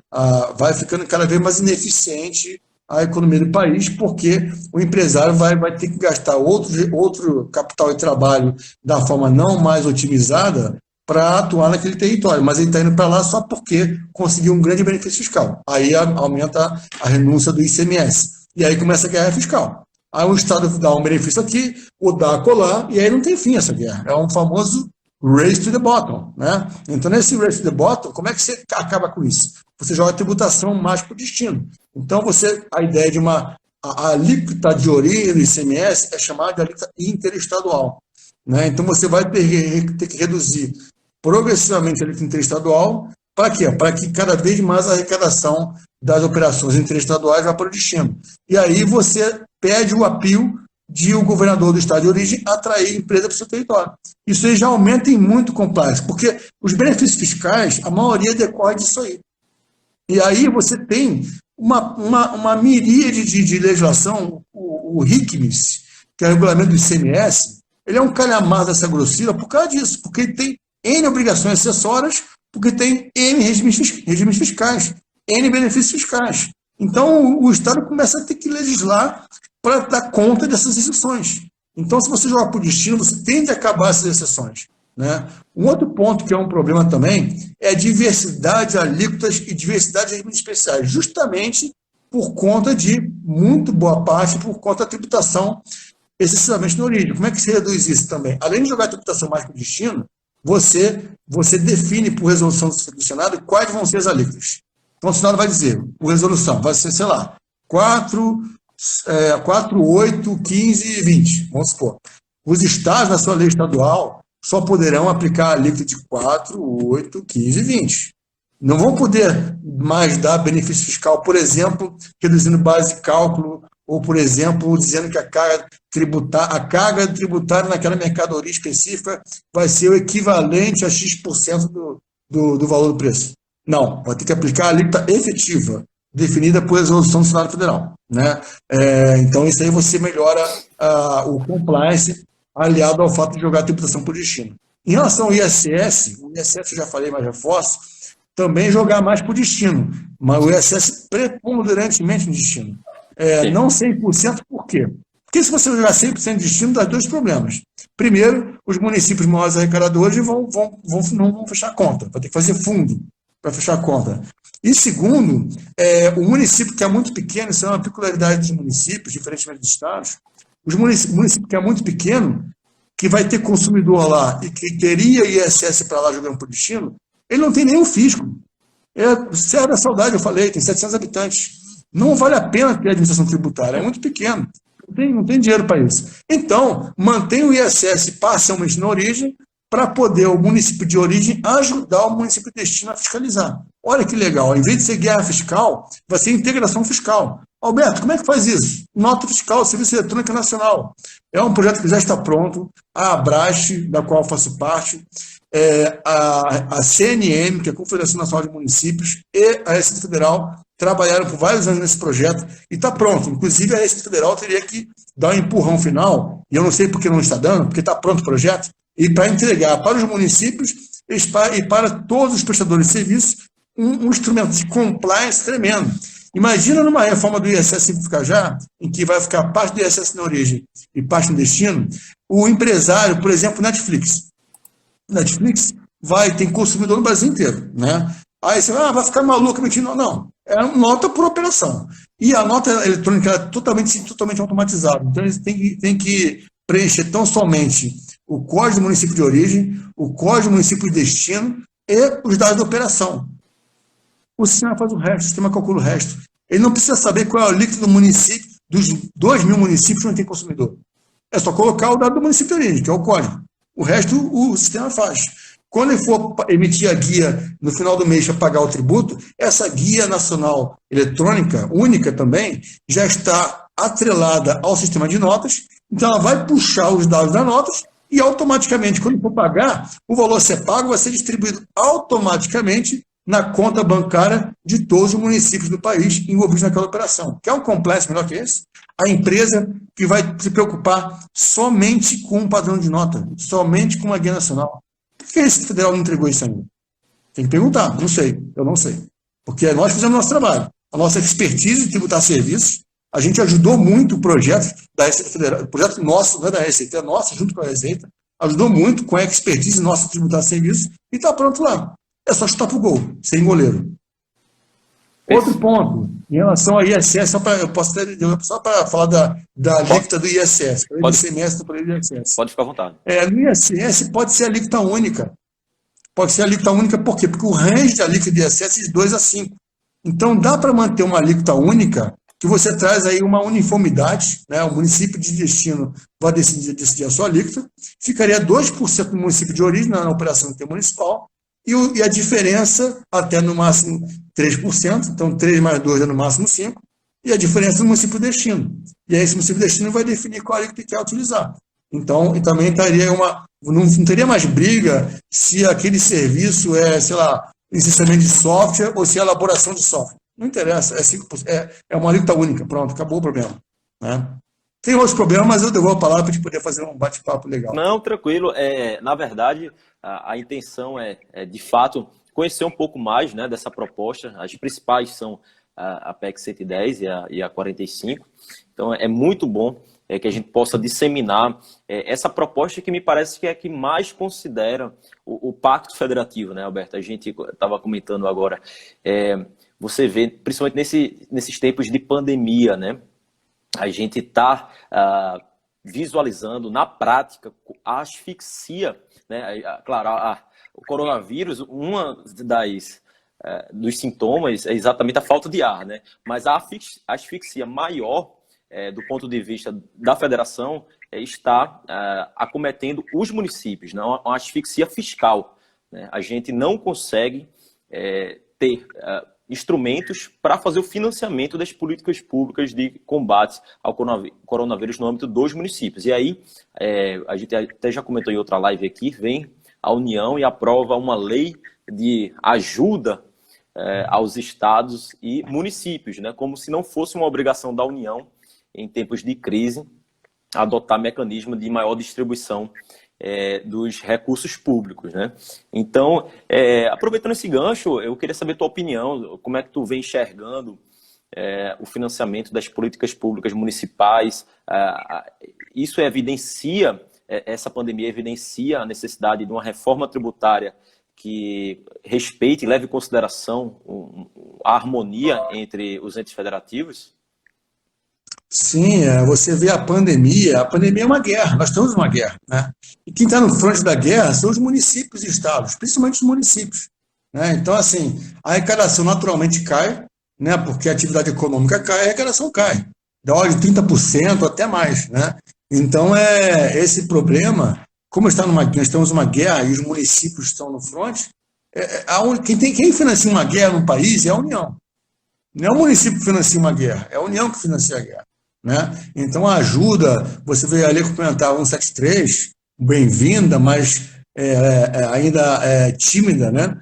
vai ficando cada vez mais ineficiente a economia do país, porque o empresário vai ter que gastar outro capital e trabalho da forma não mais otimizada para atuar naquele território, mas ele está indo para lá só porque conseguiu um grande benefício fiscal. Aí aumenta a renúncia do ICMS. E aí começa a guerra fiscal. Aí o Estado dá um benefício aqui, o dá acolá, e aí não tem fim essa guerra. É um famoso race to the bottom. Né? Então, nesse race to the bottom, como é que você acaba com isso? Você joga a tributação mais para o destino. Então, a ideia de a alíquota de origem do ICMS é chamada de alíquota interestadual. Né? Então, você vai ter que reduzir progressivamente a alíquota interestadual. Para quê? Para que cada vez mais a arrecadação das operações interestaduais vá para o destino. E aí você pede o apelo de o governador do estado de origem atrair empresa para o seu território. Isso aí já aumenta em muito complexo, porque os benefícios fiscais, a maioria decorre disso aí. E aí você tem uma miríade de legislação, o RICMS, que é o regulamento do ICMS, ele é um calhamaço dessa grossura por causa disso, porque ele tem N obrigações acessórias, porque tem N regimes fiscais, N benefícios fiscais. Então, o Estado começa a ter que legislar para dar conta dessas exceções. Então, se você jogar por destino, você tem que acabar essas exceções, né? Um outro ponto que é um problema também é a diversidade de alíquotas e diversidade de regimes especiais, justamente por conta de, muito boa parte, por conta da tributação excessivamente na origem. Como é que se reduz isso também? Além de jogar a tributação mais para o destino, você define por resolução do Senado quais vão ser as alíquotas. Então, o Senado vai dizer, por resolução, vai ser, sei lá, 4, 8, 15 e 20, vamos supor. Os estados, na sua lei estadual, só poderão aplicar a alíquota de 4, 8, 15 e 20. Não vão poder mais dar benefício fiscal, por exemplo, reduzindo base de cálculo, ou, por exemplo, dizendo que a carga tributária naquela mercadoria específica vai ser o equivalente a X% do valor do preço. Não, vai ter que aplicar a alíquota efetiva, definida por resolução do Senado Federal, né? Então, isso aí você melhora o compliance aliado ao fato de jogar a tributação por destino. Em relação ao ISS, o ISS eu já falei, mas reforço, também jogar mais por destino, mas o ISS preponderantemente no destino. Não 100%, por quê? Porque se você jogar 100% de destino, dá dois problemas. Primeiro, os municípios maiores arrecadadores não vão fechar a conta, vai ter que fazer fundo para fechar a conta. E segundo, o município que é muito pequeno, isso é uma peculiaridade dos municípios, diferentemente dos estados, os municípios que é muito pequeno, que vai ter consumidor lá e que teria ISS para lá jogando por destino, ele não tem nenhum fisco. Serra da Saudade, eu falei, tem 700 habitantes. Não vale a pena ter administração tributária, é muito pequeno. Não tem dinheiro para isso. Então, mantém o ISS parcialmente na origem, para poder o município de origem ajudar o município de destino a fiscalizar. Olha que legal, ao invés de ser guerra fiscal, vai ser integração fiscal. Alberto, como é que faz isso? Nota fiscal, Serviço Eletrônico Nacional. É um projeto que já está pronto, a Abraste, da qual eu faço parte, a CNM, que é a Confederação Nacional de Municípios, e a Receita Federal trabalharam por vários anos nesse projeto e está pronto. Inclusive, a Receita Federal teria que dar um empurrão final, e eu não sei por que não está dando, porque está pronto o projeto, e para entregar para os municípios e para todos os prestadores de serviços um instrumento de compliance tremendo. Imagina numa reforma do ISS simplificar já, em que vai ficar parte do ISS na origem e parte no destino, o empresário, por exemplo, Netflix tem consumidor no Brasil inteiro, né? Aí você vai ficar maluco mentindo. Não, é nota por operação. E a nota eletrônica é totalmente automatizada. Então, eles têm que preencher tão somente o código do município de origem, o código do município de destino e os dados de operação. O sistema faz o resto, o sistema calcula o resto. Ele não precisa saber qual é o líquido do município, dos 2.000 municípios que não tem consumidor. É só colocar o dado do município de origem, que é o código. O resto o sistema faz. Quando ele for emitir a guia no final do mês para pagar o tributo, essa guia nacional eletrônica, única também, já está atrelada ao sistema de notas, então ela vai puxar os dados das notas e automaticamente, quando for pagar, o valor a ser pago vai ser distribuído automaticamente na conta bancária de todos os municípios do país envolvidos naquela operação. Quer um complexo melhor que esse? A empresa que vai se preocupar somente com um padrão de nota, somente com uma guia nacional. Por que esse federal não entregou isso ainda? Tem que perguntar, não sei, eu não sei. Porque nós fizemos nosso trabalho. A nossa expertise de tributar serviços, a gente ajudou muito o projeto da Receita Federal, o projeto nosso, não é da Receita, é nosso junto com a Receita, ajudou muito com a expertise nossa de tributar serviços e está pronto lá. É só chutar para o gol, sem goleiro. Outro ponto, em relação ao ISS, só para falar da alíquota do ISS, do ICMS do ISS. Pode ficar à vontade. No ISS pode ser alíquota única. Pode ser alíquota única por quê? Porque o range de alíquota do ISS é de 2 a 5. Então dá para manter uma alíquota única que você traz aí uma uniformidade, né? O município de destino vai decidir a sua alíquota, ficaria 2% no município de origem, na operação intermunicipal, e a diferença até no máximo 3%, então 3 mais 2 é no máximo 5%, e a diferença no município de destino. E aí esse município de destino vai definir qual alíquota que quer utilizar. Então, e também não teria mais briga se aquele serviço é, sei lá, licenciamento de software ou se é elaboração de software. Não interessa, é 5%, é uma alíquota única, pronto, acabou o problema, né? Tem outros problemas, mas eu devolvo a palavra para a gente poder fazer um bate-papo legal. Não, tranquilo. Na verdade, a intenção de fato, conhecer um pouco mais, né, dessa proposta. As principais são a PEC 110 e a 45. Então, é muito bom que a gente possa disseminar essa proposta que me parece que é a que mais considera o Pacto Federativo, né, Alberto? A gente estava comentando agora. Você vê, principalmente nesses tempos de pandemia, né? A gente está visualizando na prática a asfixia, né? Claro, o coronavírus, uma dos sintomas é exatamente a falta de ar, né? Mas a asfixia maior, do ponto de vista da federação, está acometendo os municípios, não? Uma asfixia fiscal, né? A gente não consegue ter instrumentos para fazer o financiamento das políticas públicas de combate ao coronavírus no âmbito dos municípios. E aí, a gente até já comentou em outra live aqui, vem a União e aprova uma lei de ajuda aos estados e municípios, né? Como se não fosse uma obrigação da União, em tempos de crise, adotar mecanismo de maior distribuição dos recursos públicos, né? Então, aproveitando esse gancho, eu queria saber a tua opinião, como é que tu vem enxergando o financiamento das políticas públicas municipais. Isso evidencia, essa pandemia evidencia a necessidade de uma reforma tributária que respeite e leve em consideração a harmonia entre os entes federativos? Sim, você vê a pandemia é uma guerra, nós estamos numa guerra, né? E quem está no fronte da guerra são os municípios e estados, principalmente os municípios, né? Então, assim, a arrecadação naturalmente cai, né? Porque a atividade econômica cai, a arrecadação cai, da ordem de 30% até mais, né? Então, esse problema, como nós estamos numa guerra e os municípios estão no fronte, quem financia uma guerra no país é a União. Não é o município que financia uma guerra, é a União que financia a guerra, né? Então, a ajuda, você vê ali complementar 173, bem-vinda, mas ainda tímida, né?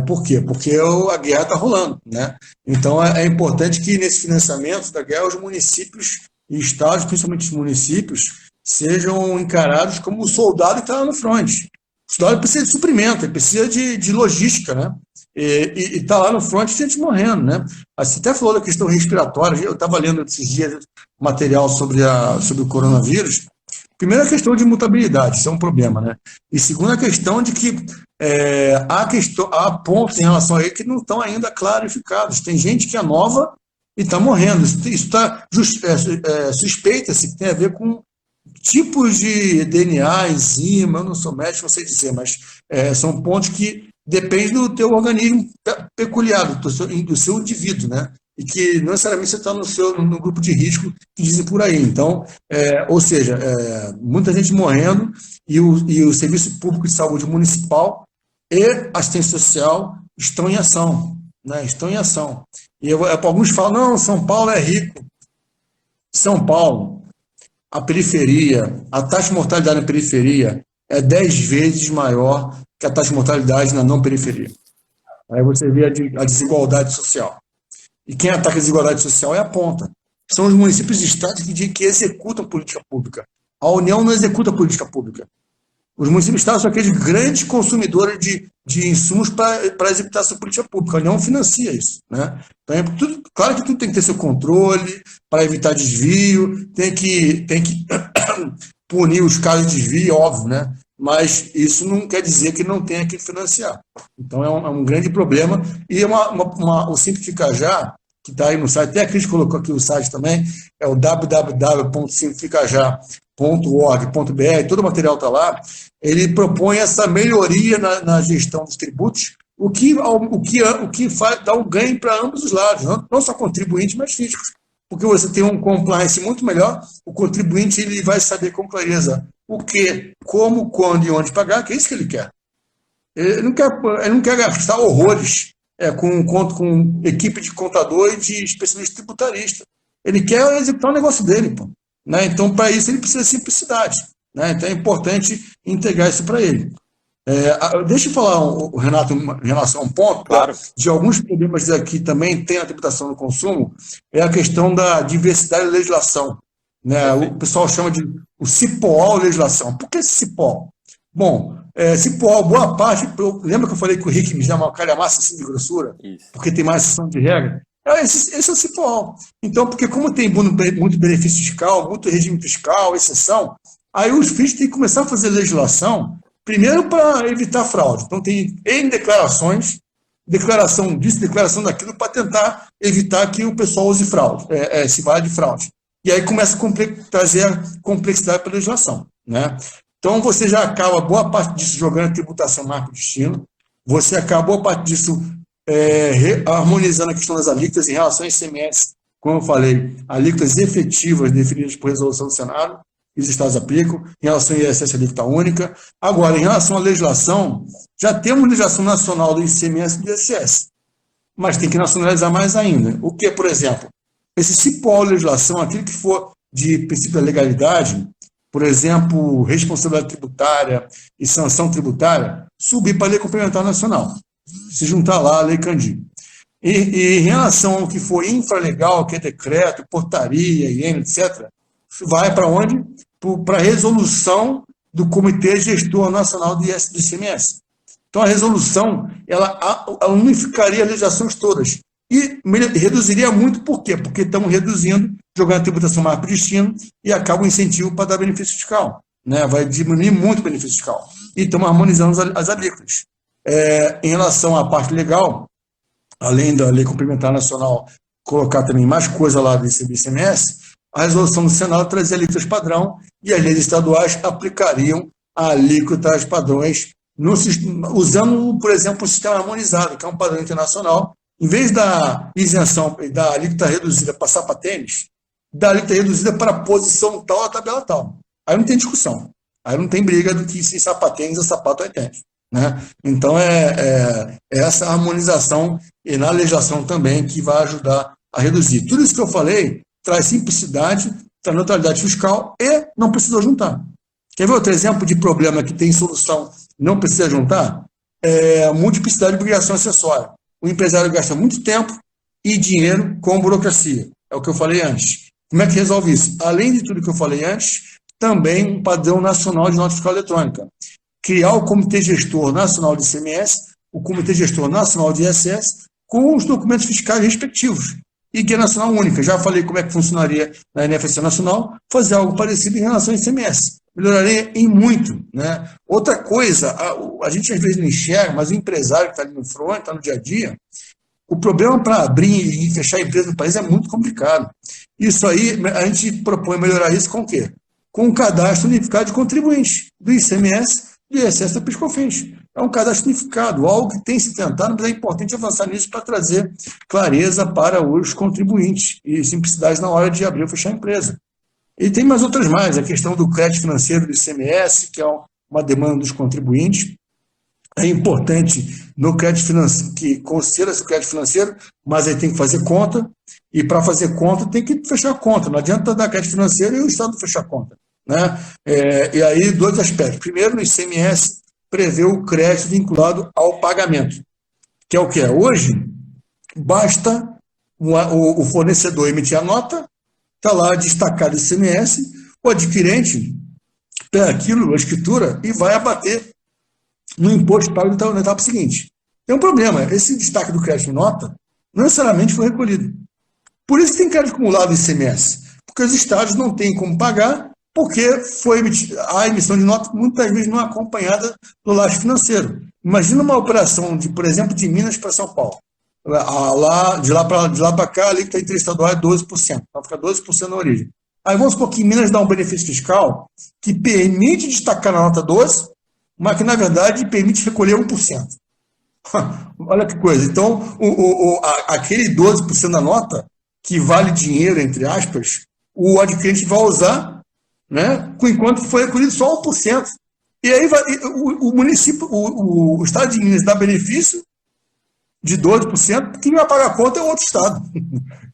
Por quê? Porque a guerra está rolando, né? Então, é importante que nesse financiamento da guerra os municípios e estados, principalmente os municípios, sejam encarados como o soldado que está lá no fronte. O soldado precisa de suprimento, ele precisa de logística, né? E está lá no front gente morrendo, né? Você até falou da questão respiratória, eu estava lendo esses dias material sobre o coronavírus. Primeiro, a questão de mutabilidade, isso é um problema, né? E segunda, a questão de que há pontos em relação a ele que não estão ainda clarificados. Tem gente que é nova e está morrendo. Isso suspeita-se que tem a ver com tipos de DNA, enzima, eu não sou médico, não sei dizer, mas são pontos que depende do teu organismo peculiar, do seu indivíduo, né? E que não necessariamente você está no grupo de risco que dizem por aí. Então, ou seja, muita gente morrendo e o Serviço Público de Saúde Municipal e assistência social estão em ação, né? Estão em ação. E alguns falam, não, São Paulo é rico. São Paulo, a periferia, a taxa de mortalidade na periferia é 10 vezes maior que a taxa de mortalidade na não periferia. Aí você vê a desigualdade social. E quem ataca a desigualdade social é a ponta. São os municípios e estados que executam política pública. A União não executa política pública. Os municípios e estados são aqueles grandes consumidores de insumos para executar essa política pública. A União financia isso, né? Então, claro que tudo tem que ter seu controle para evitar desvio, tem que punir os casos de desvio, óbvio, né? Mas isso não quer dizer que não tenha que financiar. Então, é um grande problema. E o Simplifica Já, que está aí no site, até a Cris colocou aqui o site também, é o www.simplificajá.org.br, todo o material está lá. Ele propõe essa melhoria na gestão dos tributos, o que dá um ganho para ambos os lados, não só contribuintes, mas físicos. Porque você tem um compliance muito melhor, o contribuinte ele vai saber com clareza o que, como, quando e onde pagar, que é isso que ele quer. Ele não quer gastar horrores com equipe de contador e de especialista tributarista. Ele quer executar o negócio dele, pô, né? Então, para isso, ele precisa de simplicidade, né? Então, é importante integrar isso para ele. Deixa eu falar, Renato, em relação a um ponto, claro, de alguns problemas que também tem na tributação do consumo, é a questão da diversidade da legislação, né? O pessoal chama de o cipoal legislação. Por que esse cipoal? Bom, cipoal, boa parte, lembra que eu falei que o RIC me dá uma calhamaça assim de grossura? Isso. Porque tem mais seção de regra? Esse é o cipoal. Então, porque como tem muito benefício fiscal, muito regime fiscal, exceção, aí os FIIs têm que começar a fazer legislação, primeiro para evitar fraude. Então, tem N declarações, declaração disso, declaração daquilo, para tentar evitar que o pessoal use fraude, se vá de fraude. E aí começa a trazer a complexidade para a legislação, né? Então, você já acaba boa parte disso jogando a tributação marco destino, você acaba boa parte disso harmonizando a questão das alíquotas em relação ao ICMS, como eu falei, alíquotas efetivas definidas por resolução do Senado, e os estados aplicam, em relação ao ISS, alíquota única. Agora, em relação à legislação, já temos legislação nacional do ICMS e do ISS, mas tem que nacionalizar mais ainda. O que, por exemplo, esse cipoal legislação, aquilo que for de princípio da legalidade, por exemplo, responsabilidade tributária e sanção tributária, subir para a Lei Complementar Nacional, se juntar lá a Lei Candir. E em relação ao que for infralegal, que é decreto, portaria, IN, etc., vai para onde? Para a resolução do Comitê Gestor Nacional do ICMS. Então, a resolução, ela unificaria as legislações todas e reduziria muito, por quê? Porque estamos reduzindo, jogando a tributação marco destino e acaba o incentivo para dar benefício fiscal, né? Vai diminuir muito o benefício fiscal. E estamos harmonizando as alíquotas. Em relação à parte legal, além da Lei Complementar Nacional colocar também mais coisa lá do ICMS, a resolução do Senado trazia alíquotas padrão e as leis estaduais aplicariam a alíquotas padrões usando, por exemplo, o sistema harmonizado, que é um padrão internacional. Em vez da isenção da alíquota reduzida para sapatênis, da alíquota reduzida para a posição tal a tabela tal. Aí não tem discussão. Aí não tem briga do que se sapatênis ou sapato é tênis, né? Então, essa harmonização e na legislação também que vai ajudar a reduzir. Tudo isso que eu falei traz simplicidade, traz neutralidade fiscal e não precisou juntar. Quer ver outro exemplo de problema que tem solução e não precisa juntar? A multiplicidade de obrigação acessória. O empresário gasta muito tempo e dinheiro com burocracia. É o que eu falei antes. Como é que resolve isso? Além de tudo que eu falei antes, também um padrão nacional de nota fiscal eletrônica. Criar o Comitê Gestor Nacional de ICMS, o Comitê Gestor Nacional de ISS, com os documentos fiscais respectivos. E guia nacional única. Já falei como é que funcionaria na NFC Nacional, fazer algo parecido em relação ao ICMS. Melhoraria em muito, né? Outra coisa, a gente às vezes não enxerga, mas o empresário que está ali no front, está no dia a dia, o problema para abrir e fechar a empresa no país é muito complicado. Isso aí, a gente propõe melhorar isso com o quê? Com um cadastro unificado de contribuintes, do ICMS, do ISS da PIS/COFINS. É um cadastro unificado, algo que tem se tentado, mas é importante avançar nisso para trazer clareza para os contribuintes e simplicidade na hora de abrir ou fechar a empresa. E tem mais outras mais, a questão do crédito financeiro do ICMS, que é uma demanda dos contribuintes. É importante no crédito financeiro, que considera-se o crédito financeiro, mas aí tem que fazer conta, e para fazer conta tem que fechar a conta. Não adianta dar crédito financeiro e o Estado fechar a conta, né? E aí, dois aspectos. Primeiro, no ICMS, prevê o crédito vinculado ao pagamento, que é o que é. Hoje, basta o fornecedor emitir a nota, está lá destacado o ICMS, o adquirente pega aquilo, a escritura, e vai abater no imposto pago na etapa seguinte. Tem um problema, esse destaque do crédito em nota não necessariamente foi recolhido. Por isso tem crédito acumulado em ICMS, porque os estados não têm como pagar, porque foi a emissão de nota muitas vezes não acompanhada do lastro financeiro. Imagina uma operação, por exemplo, de Minas para São Paulo. De lá para cá, a alíquota interestadual é 12%, então fica 12% na origem. Aí vamos supor que Minas dá um benefício fiscal que permite destacar na nota 12%, mas que, na verdade, permite recolher 1%. Olha que coisa. Então, aquele 12% da nota, que vale dinheiro, entre aspas, o adquirente vai usar, né, enquanto foi recolhido só 1%. E aí o município, o estado de Minas dá benefício de 12%, quem vai pagar a conta é o outro estado.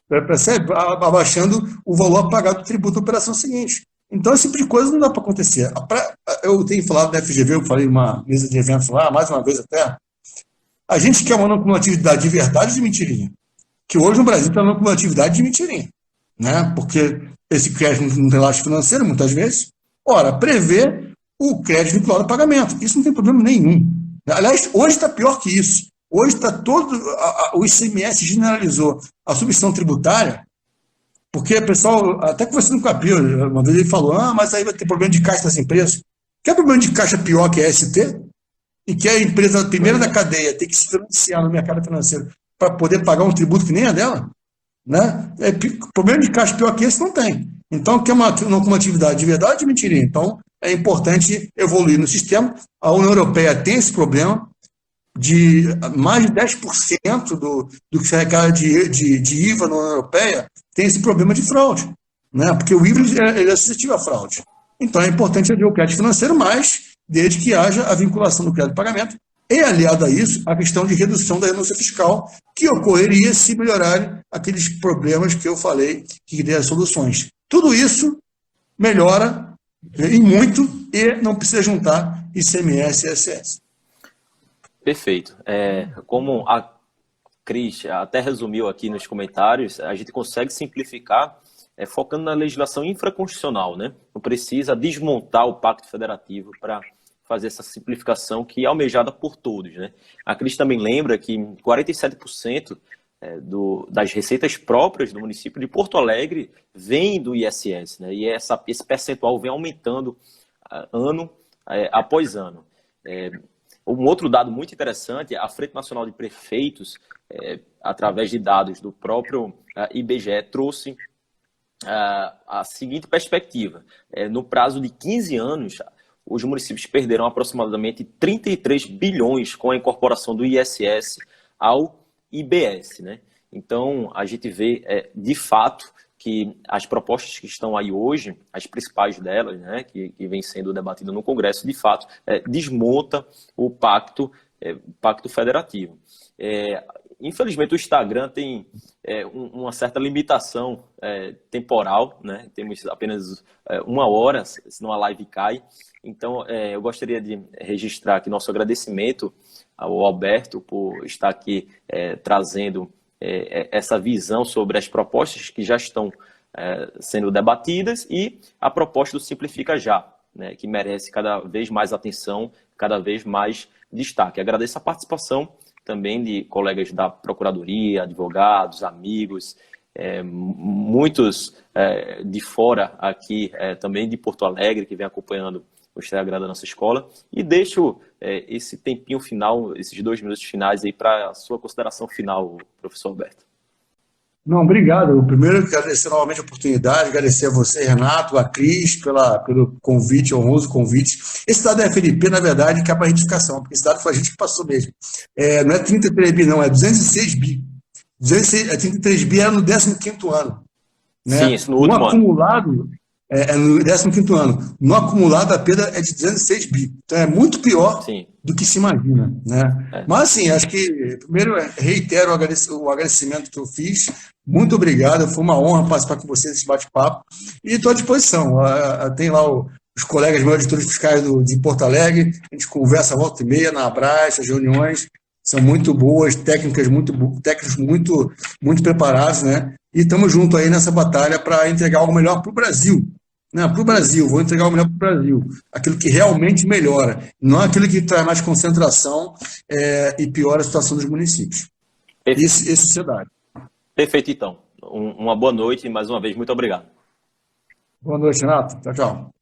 Percebe? Abaixando o valor pagado do tributo da operação seguinte. Então, esse tipo de coisa não dá para acontecer. Eu tenho falado da FGV, eu falei numa mesa de eventos lá, mais uma vez até. A gente quer uma não cumulatividade de verdade ou de mentirinha? Que hoje no Brasil está uma cumulatividade de mentirinha, né? Porque esse crédito não tem lastro financeiro, muitas vezes. Ora, prevê o crédito vinculado ao pagamento. Isso não tem problema nenhum. Aliás, hoje está pior que isso. Hoje está todo. O ICMS generalizou a substituição tributária, porque o pessoal, até conversando com a Pio, uma vez ele falou: mas aí vai ter problema de caixa das empresas. Quer problema de caixa pior que a ST? E que a empresa primeira da cadeia tem que se financiar no mercado financeiro para poder pagar um tributo que nem é dela? Né? Problema de caixa pior que esse não tem. Então, que é uma atividade de verdade ou de mentirinha? Então, é importante evoluir no sistema. A União Europeia tem esse problema de mais de 10% do que se arrecada de IVA na União Europeia tem esse problema de fraude, né? Porque o IVA ele é suscetível à fraude. Então, é importante haver o crédito financeiro, mas desde que haja a vinculação do crédito de pagamento e, aliado a isso, a questão de redução da renúncia fiscal, que ocorreria se melhorarem aqueles problemas que eu falei, que tem as soluções. Tudo isso melhora em muito e não precisa juntar ICMS e ISS. Perfeito. Como a Cris até resumiu aqui nos comentários, a gente consegue simplificar focando na legislação infraconstitucional, né? Não precisa desmontar o Pacto Federativo para fazer essa simplificação que é almejada por todos, né? A Cris também lembra que 47% das receitas próprias do município de Porto Alegre vem do ISS, né? E esse percentual vem aumentando ano após ano. Um outro dado muito interessante, a Frente Nacional de Prefeitos, através de dados do próprio IBGE, trouxe a seguinte perspectiva. No prazo de 15 anos, os municípios perderam aproximadamente 33 bilhões com a incorporação do ISS ao IBS, né? Então, a gente vê, de fato, que as propostas que estão aí hoje, as principais delas, né, que vem sendo debatida no Congresso, de fato, desmonta o pacto federativo. Infelizmente, o Instagram tem uma certa limitação temporal, né? Temos apenas 1 hora, senão a live cai. Então, eu gostaria de registrar aqui nosso agradecimento ao Alberto por estar aqui trazendo essa visão sobre as propostas que já estão sendo debatidas e a proposta do Simplifica Já, né, que merece cada vez mais atenção, cada vez mais destaque. Agradeço a participação também de colegas da Procuradoria, advogados, amigos, muitos de fora aqui, também de Porto Alegre, que vem acompanhando o Instagram da nossa escola, e deixo esse tempinho final, esses 2 minutos finais aí para a sua consideração final, professor Alberto. Não, obrigado. Eu primeiro quero agradecer novamente a oportunidade, agradecer a você, Renato, a Cris, pelo convite, honroso convite. Esse dado da FNP, na verdade, que é para retificação, porque esse dado foi a gente que passou mesmo. Não é 33 bi, não, é 206 bi. 33 bi era no 15º ano. Né? Sim, isso no último acumulado, no 15º ano. No acumulado, a perda é de 206 bi. Então, é muito pior Sim. do que se imagina. Né? Mas, assim, acho que, primeiro, reitero o agradecimento que eu fiz. Muito obrigado, foi uma honra participar com vocês desse bate-papo. E estou à disposição. Tem lá os colegas meus, editores fiscais de Porto Alegre, a gente conversa volta e meia na Abras, as reuniões são muito boas, técnicos muito preparados, né? E estamos juntos aí nessa batalha para entregar algo melhor para o Brasil. Para o Brasil, vou entregar o melhor para o Brasil. Aquilo que realmente melhora, não aquilo que traz mais concentração e piora a situação dos municípios. Esse cenário. Perfeito, então. Uma boa noite e, mais uma vez, muito obrigado. Boa noite, Renato. Tchau, tchau.